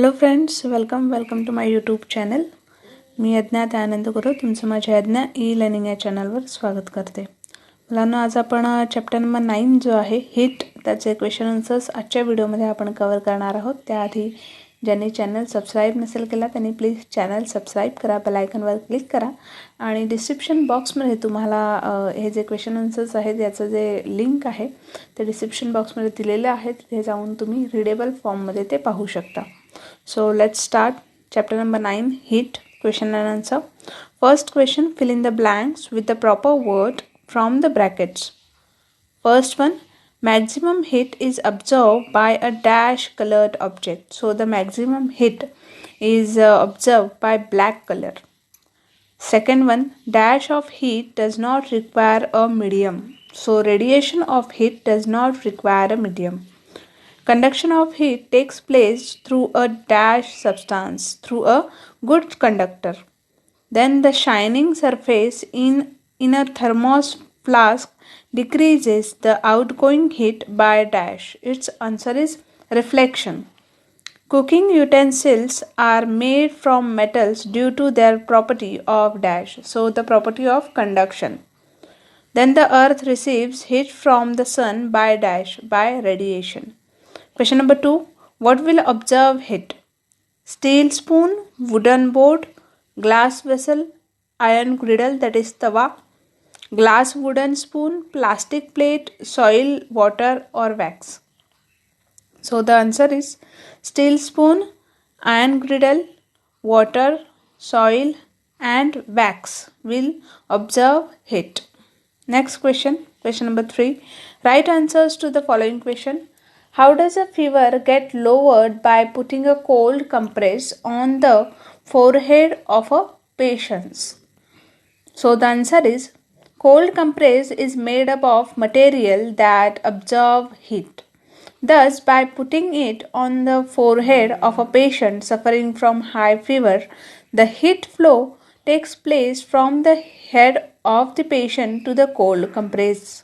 Hello friends, welcome to my YouTube channel. मी यज्ञा दयानंद गुरु तुमचं माझ्या यज्ञा ई लर्निंग या चॅनलवर स्वागत करते. मुलांनो, आज आपण चॅप्टर नंबर 9 जो आहे हिट, त्याचे क्वेश्चन आन्सर्स आजच्या व्हिडिओमध्ये आपण कव्हर करणार आहोत. त्याआधी ज्यांनी चॅनल सबस्क्राईब नसेल केला त्यांनी प्लीज चॅनल सबस्क्राईब करा, बेल आयकॉनवर क्लिक करा आणि डिस्क्रिप्शन बॉक्समध्ये तुम्हाला हे जे क्वेश्चन आन्सर्स आहेत याचं जे लिंक आहे ते डिस्क्रिप्शन बॉक्समध्ये दिलेलं आहे. तिथे जाऊन तुम्ही रीडेबल फॉर्ममध्ये ते पाहू शकता. So let's start chapter number 9 heat question and answer. First question, fill in the blanks with the proper word from the brackets. First one, maximum heat is absorbed by a dash colored object. So the maximum heat is observed by black color. Second one, dash of heat does not require a medium. So radiation of heat does not require a medium. Conduction of heat takes place through a dash substance, through a good conductor. Then the shining surface in a thermos flask decreases the outgoing heat by dash. Its answer is reflection. Cooking utensils are made from metals due to their property of dash. So the property of conduction. Then the earth receives heat from the sun by dash, by radiation. Question number 2. What will absorb heat? Steel spoon, wooden board, glass vessel, iron griddle that is tawa, glass wooden spoon, plastic plate, soil, water or wax. So the answer is steel spoon, iron griddle, water, soil and wax will absorb heat. Next question, question number 3. Write answers to the following question. How does a fever get lowered by putting a cold compress on the forehead of a patient? So the answer is cold compress is made up of material that absorb heat. Thus, by putting it on the forehead of a patient suffering from high fever, the heat flow takes place from the head of the patient to the cold compress.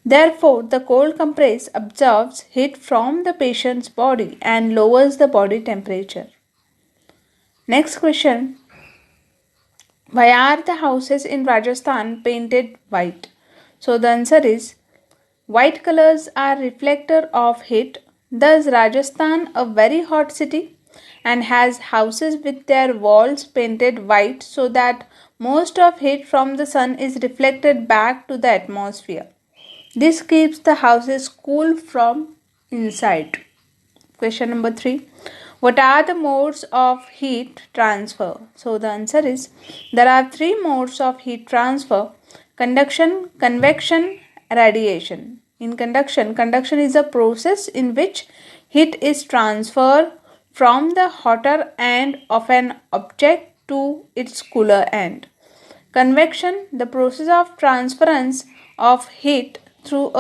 Therefore, the cold compress absorbs heat from the patient's body and lowers the body temperature. Next question. Why are the houses in Rajasthan painted white? So the answer is white colors are reflector of heat. Thus, Rajasthan, a very hot city, and has houses with their walls painted white so that most of heat from the sun is reflected back to the atmosphere. This keeps the houses cool from inside. Question number 3. What are the modes of heat transfer? So the answer is there are 3 modes of heat transfer: conduction, convection, radiation. In conduction is a process in which heat is transferred from the hotter end of an object to its cooler end. Convection, the process of transference of heat through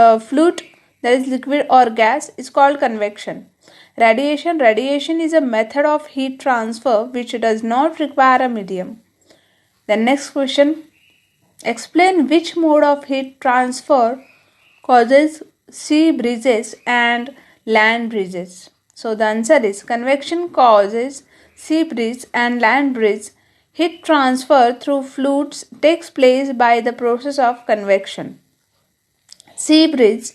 a fluid, that is liquid or gas, is called convection. Radiation is a method of heat transfer which does not require a medium. The next question, explain which mode of heat transfer causes sea breezes and land breezes. So the answer is convection causes sea breeze and land breeze. Heat transfer through fluids takes place by the process of convection. Sea breeze,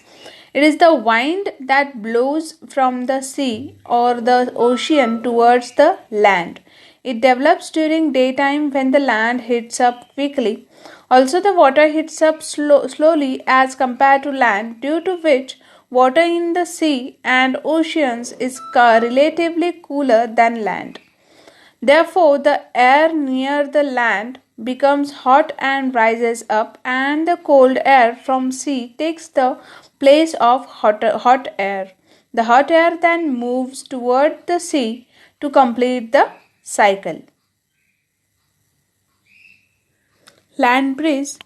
it is the wind that blows from the sea or the ocean towards the land. It develops during daytime when the land heats up quickly. Also, the water heats up slowly as compared to land, due to which water in the sea and oceans is relatively cooler than land. Therefore, the air near the land becomes hot and rises up, and the cold air from sea takes the place of hot air. The hot air then moves toward the sea to complete the cycle. Land breeze,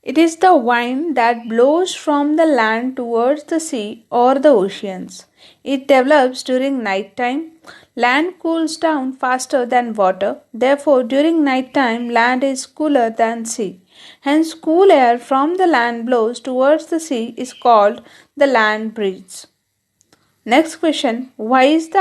it is the wind that blows from the land towards the sea or the oceans. It develops during night time. Land cools down faster than water. Therefore, during night time, land is cooler than sea. Hence, cool air from the land blows towards the sea is called the land breeze. Next question. Why is the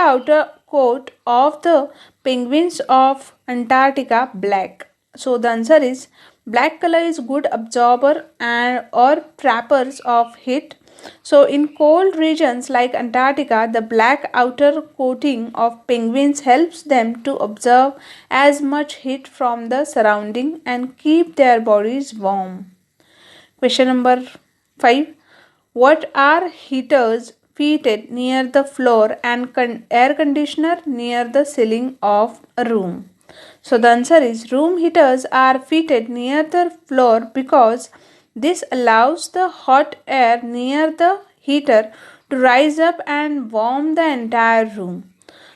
coat of the penguins of Antarctica black? So the answer is black color is good absorber and or trappers of heat. So in cold regions like Antarctica, the black outer coating of penguins helps them to absorb as much heat from the surrounding and keep their bodies warm. Question number 5. What are heaters fitted near the floor and air conditioner near the ceiling of a room? So the answer is room heaters are fitted near the floor because this allows the hot air near the heater to rise up and warm the entire room.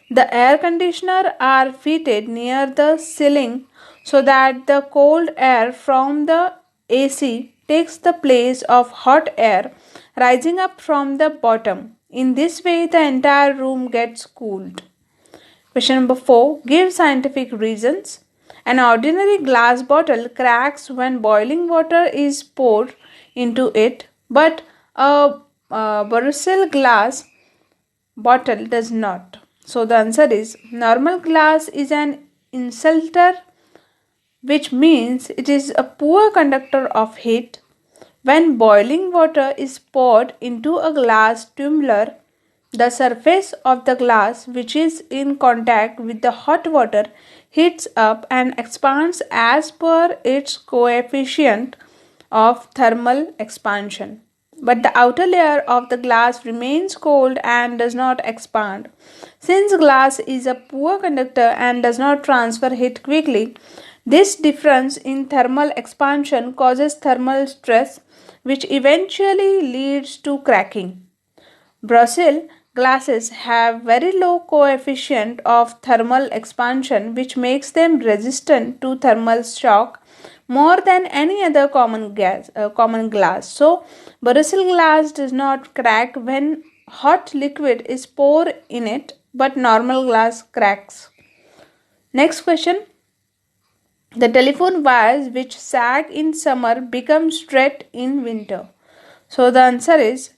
The air conditioner are fitted near the ceiling so that the cold air from the AC takes the place of hot air rising up from the bottom. In this way, the entire room gets cooled. Question number 4. Give scientific reasons. An ordinary glass bottle cracks when boiling water is poured into it, but a Borosill glass bottle does not. So the answer is normal glass is an insulator, which means it is a poor conductor of heat. When boiling water is poured into a glass tumbler, the surface of the glass, which is in contact with the hot water, heats up and expands as per its coefficient of thermal expansion. But the outer layer of the glass remains cold and does not expand. Since glass is a poor conductor and does not transfer heat quickly, this difference in thermal expansion causes thermal stress, which eventually leads to cracking. Borosill glasses have very low coefficient of thermal expansion, which makes them resistant to thermal shock more than any other common glass. So Borosill glass does not crack when hot liquid is poured in it, but normal glass cracks. Next question. The telephone wires which sag in summer become straight in winter. So the answer is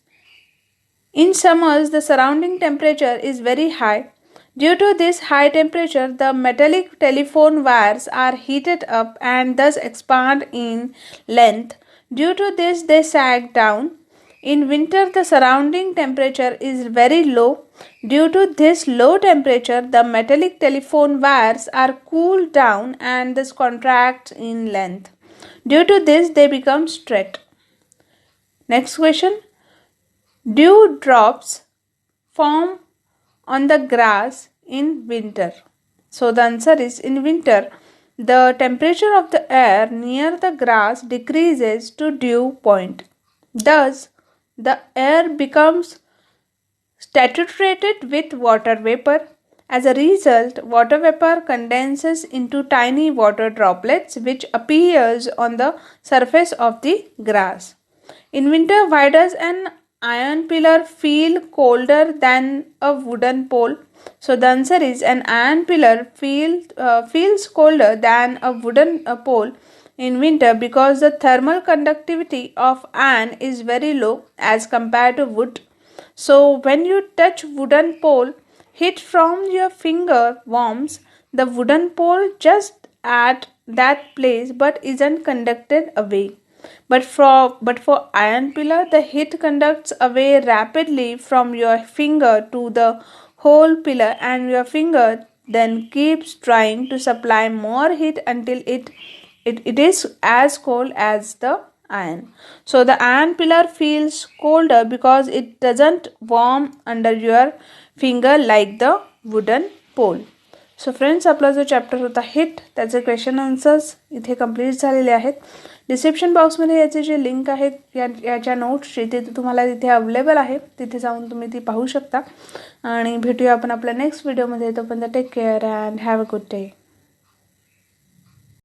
in summers the surrounding temperature is very high. Due to this high temperature, the metallic telephone wires are heated up and thus expand in length. Due to this, they sag down. In winter, the surrounding temperature is very low. Due to this low temperature, the metallic telephone wires are cooled down and thus contract in length. Due to this, they become straight. Next question. Dew drops form on the grass in winter. So the answer is in winter, the temperature of the air near the grass decreases to dew point. Thus, the air becomes saturated with water vapor. As a result, water vapor condenses into tiny water droplets which appears on the surface of the grass. In winter, why does an iron pillar feel colder than a wooden pole? So the answer is an iron pillar feels colder than a wooden pole in winter because the thermal conductivity of iron is very low as compared to wood. So when you touch wooden pole, heat from your finger warms the wooden pole just at that place but isn't conducted away. But for iron pillar, the heat conducts away rapidly from your finger to the whole pillar, and your finger then keeps trying to supply more heat until it is as cold as the iron. So the iron pillar feels colder because it doesn't warm under your finger like the wooden pole. So friends, आपला जो chapter होता hit त्याचे question answers इथे complete झालेले आहेत. Description बॉक्समध्ये याचे जे link आहेत याच्या नोट्सची ते तुम्हाला तिथे अवेलेबल आहे, तिथे जाऊन तुम्ही ती पाहू शकता. आणि भेटूया आपण आपल्या नेक्स्ट व्हिडिओमध्ये. तोपर्यंत take care and have a good day.